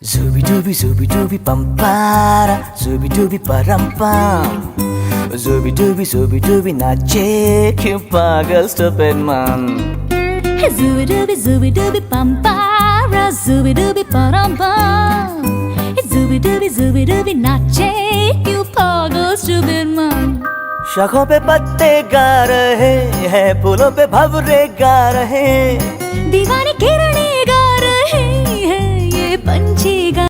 Zubi dooby pampara, zubi dooby parampam. Zubi dooby nache क्यों पागल stupid man. Hey, zooby dooby pampara, zooby dooby parampam. Hey, zooby dooby नाचे क्यों पागल stupid man. शाखों पे पत्ते गा रहे हैं, फूलों पे भंवरे गा रहे. दीवानी किरणें